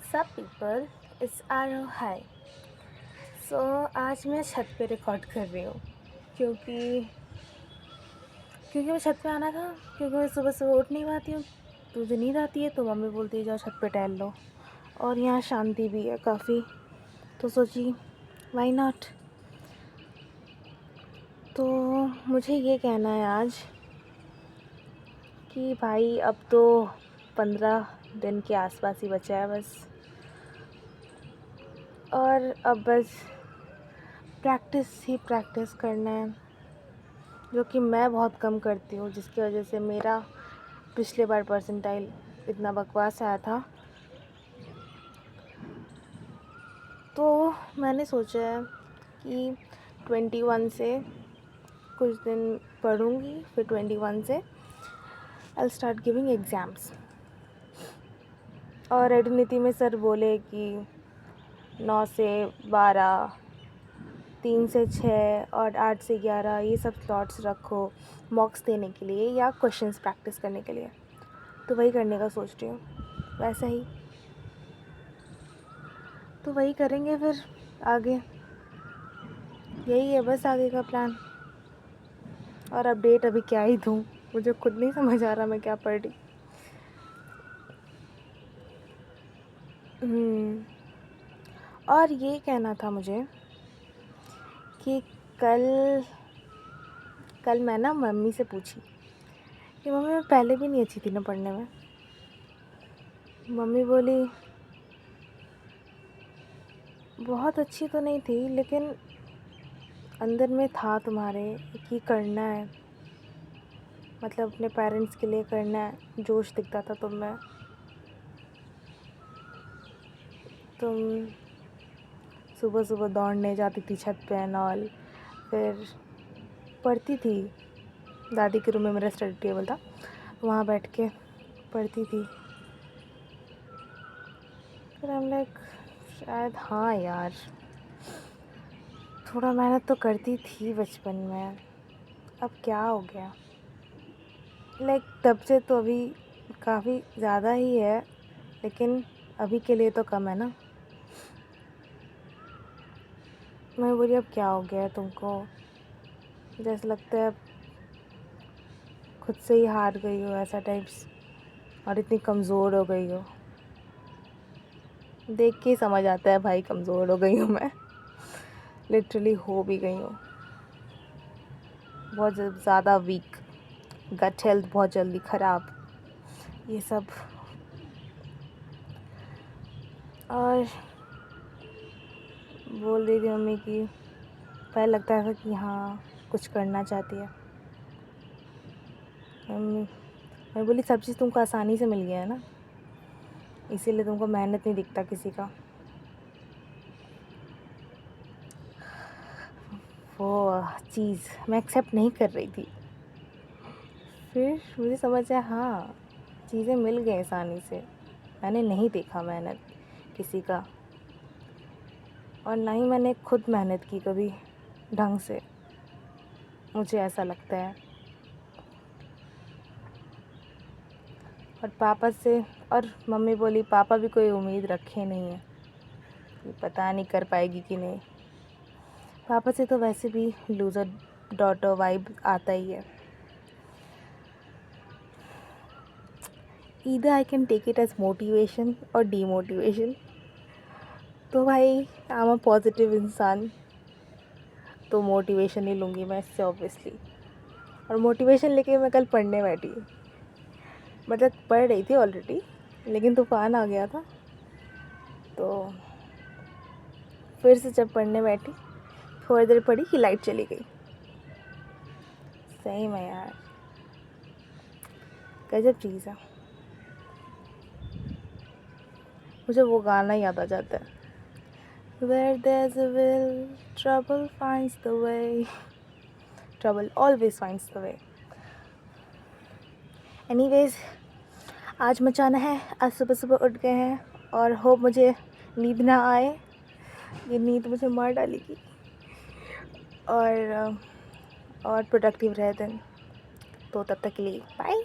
What's up people? It's Aro. Hi. So आज मैं छत पे रिकॉर्ड कर रही हूँ क्योंकि क्योंकि मैं छत पे आना था, क्योंकि मैं सुबह सुबह उठ नहीं पाती हूँ। तुझे नींद आती है तो मम्मी बोलती है जाओ छत पे टहल लो, और यहाँ शांति भी है काफ़ी, तो सोची व्हाई नॉट। तो मुझे ये कहना है आज कि भाई अब तो 15 दिन के आसपास ही बचा है बस, और अब बस प्रैक्टिस करना है, जो कि मैं बहुत कम करती हूँ, जिसकी वजह से मेरा पिछले बार परसेंटाइल इतना बकवास आया था। तो मैंने सोचा है कि 21 से कुछ दिन पढ़ूँगी, फिर 21 से आई स्टार्ट गिविंग एग्ज़ाम्स। और रेडिनिटी में सर बोले कि 9 से 12, 3 से 6 और 8 से 11 ये सब स्लॉट्स रखो मॉक्स देने के लिए या क्वेश्चंस प्रैक्टिस करने के लिए। तो वही करने का सोच रही हूँ, वैसा ही तो वही करेंगे फिर आगे। यही है बस आगे का प्लान। और अपडेट अभी क्या ही दूँ, मुझे खुद नहीं समझ आ रहा मैं क्या पढ़ रही। और ये कहना था मुझे कि कल मैं ना मम्मी से पूछी कि मम्मी मैं पहले भी नहीं अच्छी थी ना पढ़ने में। मम्मी बोली बहुत अच्छी तो नहीं थी, लेकिन अंदर में था तुम्हारे कि करना है, मतलब अपने पेरेंट्स के लिए करना है, जोश दिखता था तुम में। तुम सुबह सुबह दौड़ने जाती थी छत पे एंड ऑल, फिर पढ़ती थी। दादी के रूम में मेरा स्टडी टेबल था, वहाँ बैठ के पढ़ती थी। फिर हम लाइक शायद हाँ यार, थोड़ा मेहनत तो करती थी बचपन में, अब क्या हो गया। लाइक तब से तो अभी काफ़ी ज़्यादा ही है, लेकिन अभी के लिए तो कम है ना। मैं बोली अब क्या हो गया है तुमको, जैसे लगता है अब खुद से ही हार गई हो ऐसा टाइप्स, और इतनी कमज़ोर हो गई हो। देख के ही समझ आता है भाई कमज़ोर हो गई हूँ मैं, लिटरली हो भी गई हूँ बहुत ज़्यादा वीक, गट हेल्थ बहुत जल्दी ख़राब, ये सब। और बोल रही थी मम्मी कि पहले लगता था कि हाँ कुछ करना चाहती है। मैं बोली सब चीज़ तुमको आसानी से मिल गया है ना, इसीलिए तुमको मेहनत नहीं दिखता किसी का। वो चीज़ मैं एक्सेप्ट नहीं कर रही थी। फिर मुझे समझ आया हाँ चीज़ें मिल गई आसानी से, मैंने नहीं देखा मेहनत किसी का, और ना ही मैंने खुद मेहनत की कभी ढंग से, मुझे ऐसा लगता है। और पापा से, और मम्मी बोली पापा भी कोई उम्मीद रखे नहीं है कि पता नहीं कर पाएगी कि नहीं। पापा से तो वैसे भी लूज़र डॉटर वाइब आता ही है। Either I can take it as motivation और डीमोटिवेशन। तो भाई आई एम अ पॉजिटिव इंसान, तो मोटिवेशन ही लूँगी मैं इससे ऑब्वियसली। और मोटिवेशन लेके मैं कल पढ़ने बैठी, मतलब पढ़ रही थी ऑलरेडी, लेकिन तूफ़ान आ गया था, तो फिर से जब पढ़ने बैठी थोड़ी देर पढ़ी कि लाइट चली गई। सही में यार गजब चीज़ है। मुझे वो गाना याद आ जाता है, Where there's a will, trouble finds the way, trouble always finds the way. Anyways, आज मचाना है, आज सुबह सुबह उठ गए हैं, और होप मुझे नींद ना आए, ये नींद मुझे मार डालेगी, और प्रोडक्टिव रहे दिन। तो तब तक के लिए बाय।